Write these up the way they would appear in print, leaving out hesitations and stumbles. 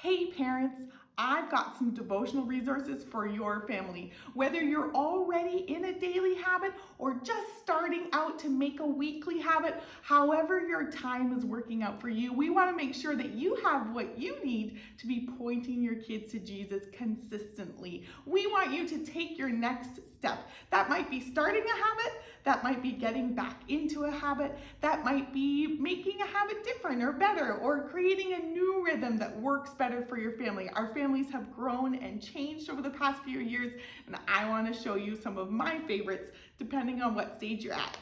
Hey parents, I've got some devotional resources for your family. Whether you're already in a daily habit or just starting out to make a weekly habit, however your time is working out for you, we want to make sure that you have what you need to be pointing your kids to Jesus consistently. We want you to take your next step. That might be starting a habit, that might be getting back into a habit, that might be making a habit different or better, or creating a new rhythm that works better for your family. Our families have grown and changed over the past few years, and I want to show you some of my favorites depending on what stage you're at.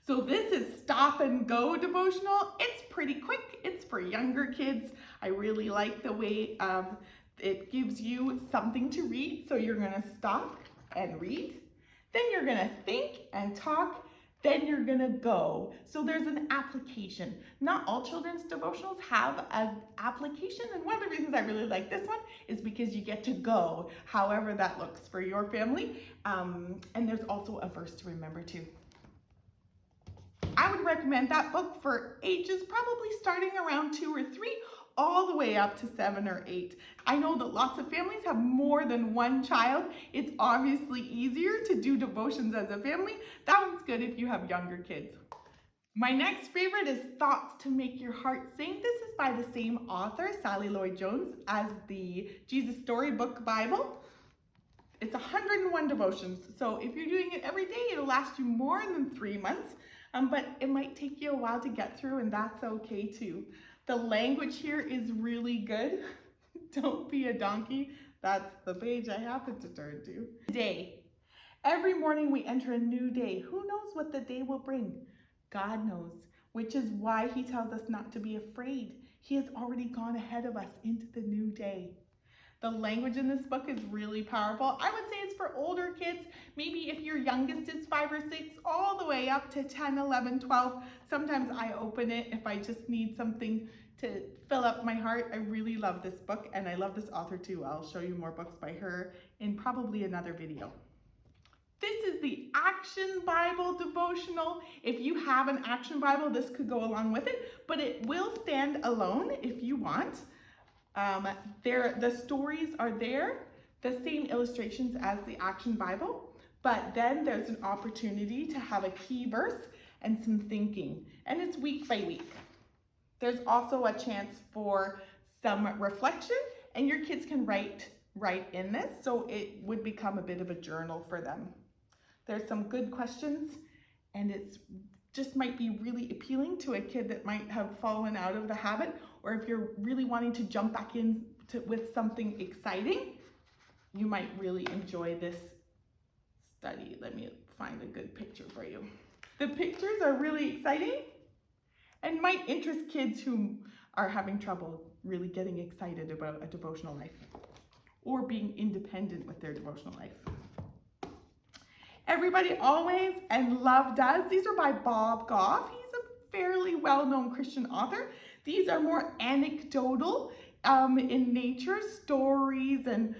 So this is Stop and Go devotional. It's pretty quick. It's for younger kids. I really like the way it gives you something to read. So you're going to stop and read. Then you're going to think and talk. Then you're going to go. So there's an application. Not all children's devotionals have an application. And one of the reasons I really like this one is because you get to go, however that looks for your family. And there's also a verse to remember too. I would recommend that book for ages probably starting around 2 or 3 all the way up to 7 or 8. I know that lots of families have more than one child. It's obviously easier to do devotions as a family. That one's good if you have younger kids. My next favorite is Thoughts to Make Your Heart Sing. This is by the same author, Sally Lloyd-Jones, as the Jesus Storybook Bible. It's 101 devotions, so if you're doing it every day, it'll last you more than 3 months, but it might take you a while to get through, and that's okay too. The language here is really good. Don't be a donkey. That's the page I happen to turn to. Day. Every morning we enter a new day. Who knows what the day will bring? God knows, which is why he tells us not to be afraid. He has already gone ahead of us into the new day. The language in this book is really powerful. I would say it's for older kids. Maybe if your youngest is 5 or 6, all the way up to 10, 11, 12. Sometimes I open it if I just need something to fill up my heart. I really love this book, and I love this author too. I'll show you more books by her in probably another video. This is the Action Bible devotional. If you have an Action Bible, this could go along with it, but it will stand alone if you want. The stories are there, the same illustrations as the Action Bible, but then there's an opportunity to have a key verse and some thinking, and it's week by week. There's also a chance for some reflection, and your kids can write in this, so it would become a bit of a journal for them. There's some good questions, and it's just might be really appealing to a kid that might have fallen out of the habit, or if you're really wanting to jump back in with something exciting, you might really enjoy this study. Let me find a good picture for you. The pictures are really exciting and might interest kids who are having trouble really getting excited about a devotional life or being independent with their devotional life. Everybody Always and Love Does. These are by Bob Goff. He's a fairly well-known Christian author. These are more anecdotal in nature, stories and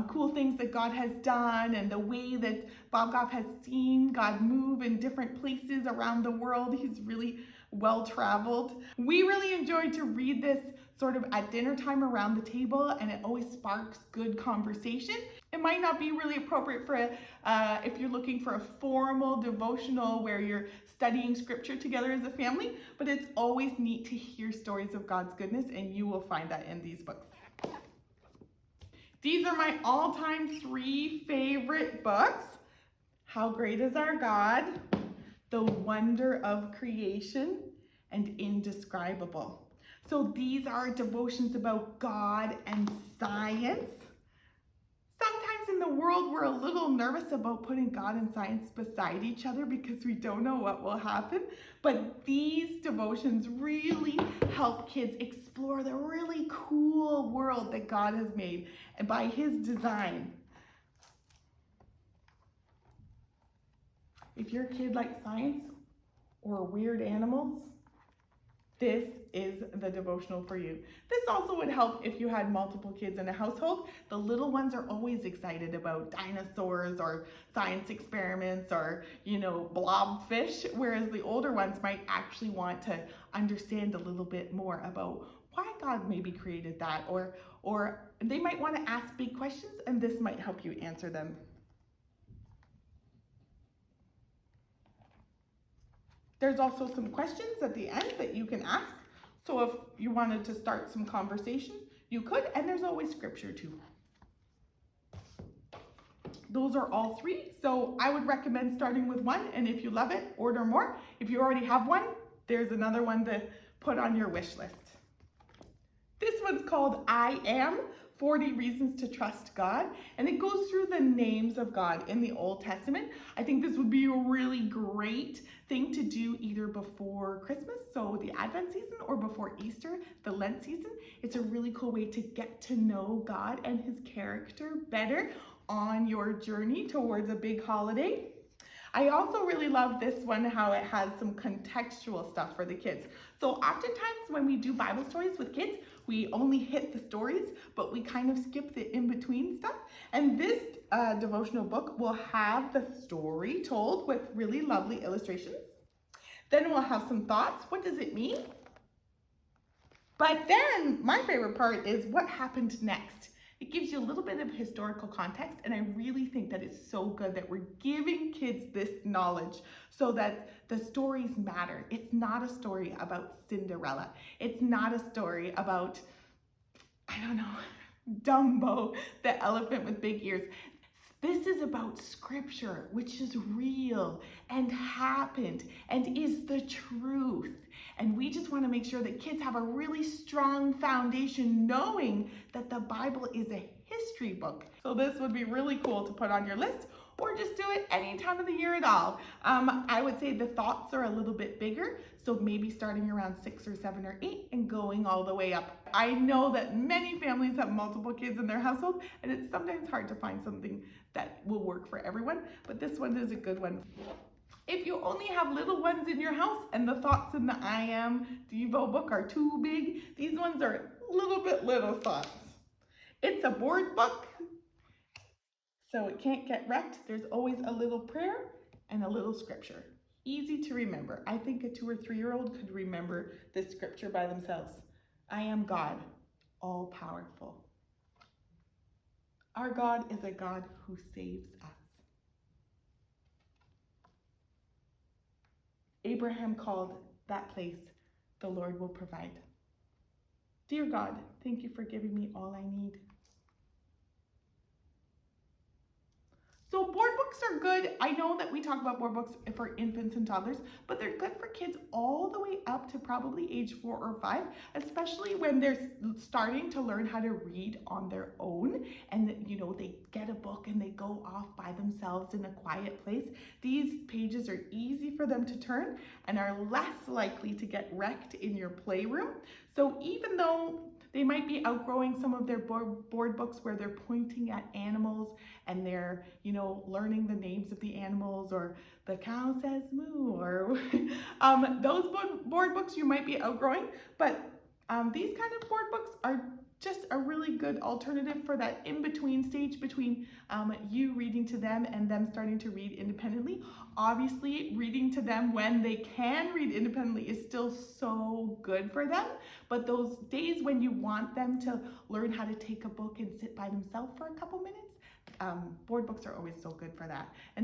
cool things that God has done and the way that Bob Goff has seen God move in different places around the world. He's really well-traveled. We really enjoyed to read this sort of at dinner time around the table, and it always sparks good conversation. It might not be really appropriate for if you're looking for a formal devotional where you're studying scripture together as a family, but it's always neat to hear stories of God's goodness, and you will find that in these books. These are my all-time 3 favorite books. How Great Is Our God, The Wonder of Creation, and Indescribable. So these are devotions about God and science. Sometimes in the world, we're a little nervous about putting God and science beside each other because we don't know what will happen. But these devotions really help kids explore the really cool world that God has made and by his design. If your kid likes science or weird animals, this is the devotional for you. This also would help if you had multiple kids in a household. The little ones are always excited about dinosaurs or science experiments or, blobfish, whereas the older ones might actually want to understand a little bit more about why God maybe created that, or they might want to ask big questions, and this might help you answer them. There's also some questions at the end that you can ask. So if you wanted to start some conversation, you could, and there's always scripture too. Those are all 3. So I would recommend starting with one, and if you love it, order more. If you already have one, there's another one to put on your wish list. This one's called I Am, 40 Reasons to Trust God, and it goes through the names of God in the Old Testament. I think this would be a really great thing to do either before Christmas, so the Advent season, or before Easter, the Lent season. It's a really cool way to get to know God and his character better on your journey towards a big holiday. I also really love this one, how it has some contextual stuff for the kids. So oftentimes when we do Bible stories with kids, we only hit the stories, but we kind of skip the in-between stuff. And this devotional book will have the story told with really lovely illustrations. Then we'll have some thoughts. What does it mean? But then my favorite part is what happened next. It gives you a little bit of historical context, and I really think that it's so good that we're giving kids this knowledge so that the stories matter. It's not a story about Cinderella. It's not a story about, I don't know, Dumbo, the elephant with big ears. This is about scripture, which is real and happened and is the truth. And we just want to make sure that kids have a really strong foundation knowing that the Bible is a history book. So this would be really cool to put on your list, or just do it any time of the year at all. I would say the thoughts are a little bit bigger, so maybe starting around 6 or 7 or 8 and going all the way up. I know that many families have multiple kids in their household, and it's sometimes hard to find something that will work for everyone, but this one is a good one. If you only have little ones in your house and the thoughts in the I Am Devo book are too big, these ones are a little bit little thoughts. It's a board book, so it can't get wrecked. There's always a little prayer and a little scripture. Easy to remember. I think a 2 or 3-year-old could remember this scripture by themselves. I am God, all powerful. Our God is a God who saves us. Abraham called that place, the Lord will provide. Dear God, thank you for giving me all I need. So board books are good. I know that we talk about board books for infants and toddlers, but they're good for kids all the way up to probably age 4 or 5, especially when they're starting to learn how to read on their own, and they get a book and they go off by themselves in a quiet place. These pages are easy for them to turn and are less likely to get wrecked in your playroom. So even though they might be outgrowing some of their board books where they're pointing at animals and they're, learning the names of the animals, or the cow says moo, or those board books you might be outgrowing. But these kind of board books are just a really good alternative for that in-between stage between you reading to them and them starting to read independently. Obviously, reading to them when they can read independently is still so good for them, but those days when you want them to learn how to take a book and sit by themselves for a couple minutes, board books are always so good for that. And